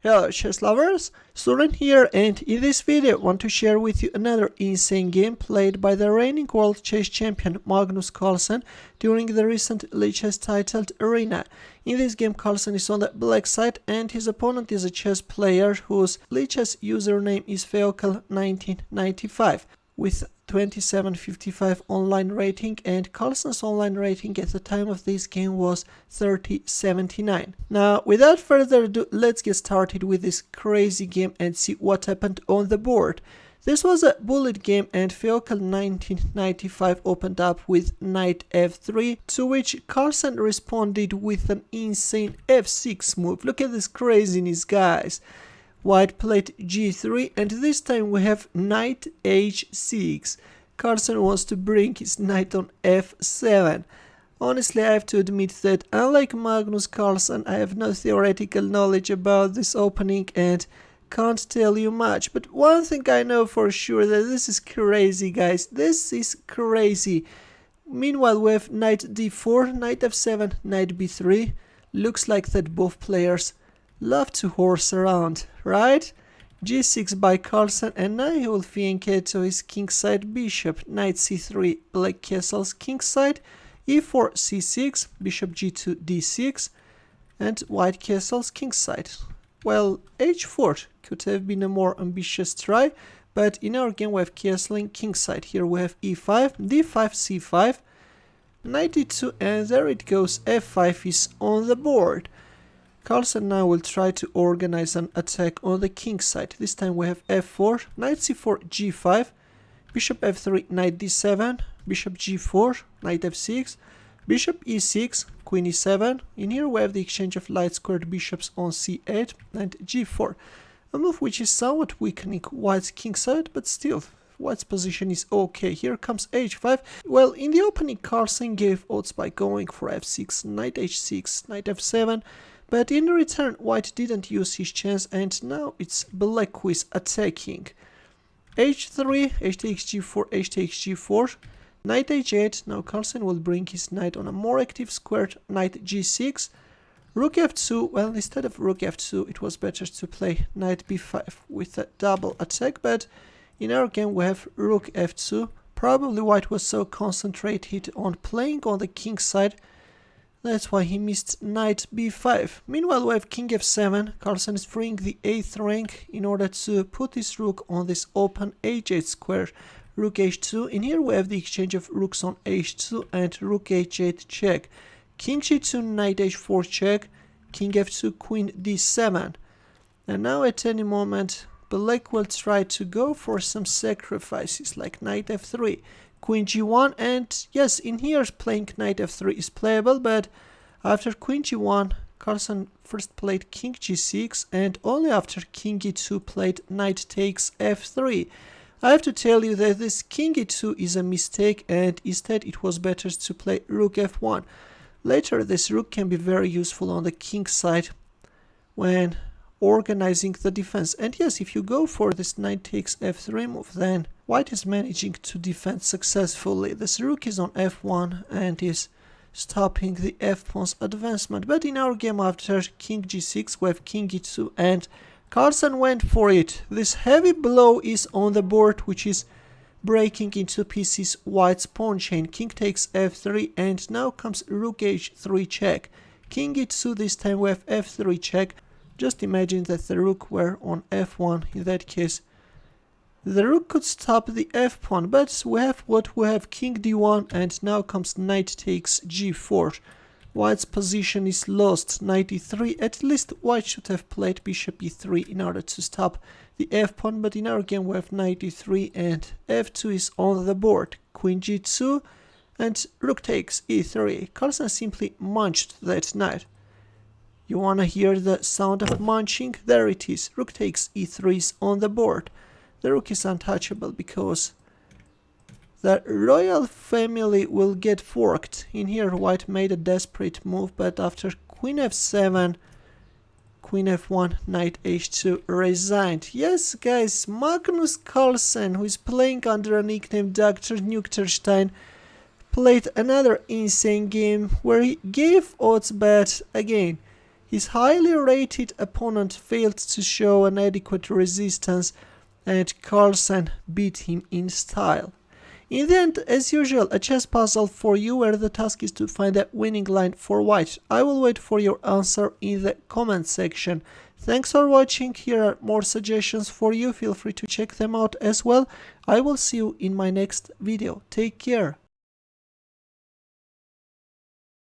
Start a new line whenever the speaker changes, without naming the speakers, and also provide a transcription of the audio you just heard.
Hello chess lovers, Suren here, and in this video I want to share with you another insane game played by the reigning world chess champion Magnus Carlsen during the recent Lichess Titled Arena. In this game Carlsen is on the black side and his opponent is a chess player whose Lichess username is Feocal1995 with 2755 online rating, and Carlsen's online rating at the time of this game was 3079. Now, without further ado, let's get started with this crazy game and see what happened on the board. This was a bullet game and Feocal1995 opened up with knight f3, to which Carlsen responded with an insane f6 move. Look at this craziness, guys. White played g3, and this time we have knight h6. Carlsen wants to bring his knight on f7. Honestly, I have to admit that unlike Magnus Carlsen, I have no theoretical knowledge about this opening and can't tell you much. But one thing I know for sure, that this is crazy, guys. This is crazy. Meanwhile, we have knight d4, knight f7, knight b3. Looks like that both players love to horse around, right? g6 by Carlsen, and now he will fianchet to his kingside bishop. Knight c3, black castles kingside, e4 c6, bishop g2 d6, and white castles kingside. Well, h4 could have been a more ambitious try, but in our game we have castling kingside. Here we have e5, d5 c5, knight d2, and there it goes, f5 is on the board. Carlsen now will try to organize an attack on the king side. This time we have f4, knight c4, g5, bishop f3, knight d7, bishop g4, knight f6, bishop e6, queen e7. In here we have the exchange of light squared bishops on c8 and g4. A move which is somewhat weakening white's king side, but still, white's position is okay. Here comes h5. Well, in the opening Carlsen gave odds by going for f6, knight h6, knight f7. But in return, white didn't use his chance, and now it's black who is attacking. h3, h takes g4, h takes g4, knight h8. Now Carlsen will bring his knight on a more active square, knight g6, rook f2. Well, instead of rook f2, it was better to play knight b5 with a double attack, but in our game we have rook f2. Probably white was so concentrated on playing on the king side, that's why he missed knight b5. Meanwhile, we have king f7. Carlsen is freeing the 8th rank in order to put his rook on this open h8 square. Rook h2. In here we have the exchange of rooks on h2 and rook h8 check. King g2, knight h4 check. King f2, queen d7. And now at any moment, black will try to go for some sacrifices like knight f3. Queen g1, and yes, in here playing knight f3 is playable, but after queen g1, Carlsen first played king g6, and only after king e2 played knight takes f3. I have to tell you that this king e2 is a mistake, and instead it was better to play rook f1. Later this rook can be very useful on the king side when organizing the defense. And yes, if you go for this knight takes f3 move, then white is managing to defend successfully. This rook is on f1 and is stopping the f-pawn's advancement. But in our game after king g6 we have king e2, and Carlsen went for it. This heavy blow is on the board, which is breaking into pieces white's pawn chain. King takes f3, and now comes rook h3 check. King e2, this time we have f3 check. Just imagine that the rook were on f1. In that case, the rook could stop the f-pawn, but we have what we have, king d1, and now comes knight takes g4. White's position is lost, knight e3. At least white should have played bishop e3 in order to stop the f-pawn, but in our game we have knight e3 and f2 is on the board. Queen g2 and rook takes e3. Carlsen simply munched that knight. You wanna hear the sound of munching? There it is. Rook takes e3 is on the board. The rook is untouchable because the royal family will get forked. In here white made a desperate move, but after queen f7, queen f1, knight h2 resigned. Yes guys, Magnus Carlsen, who is playing under a nickname DrNykterstein, played another insane game where he gave odds, but again, His highly rated opponent failed to show an adequate resistance, and Carlsen beat him in style. In the end, as usual, a chess puzzle for you where the task is to find a winning line for white. I will wait for your answer in the comment section. Thanks for watching. Here are more suggestions for you. Feel free to check them out as well. I will see you in my next video. Take care.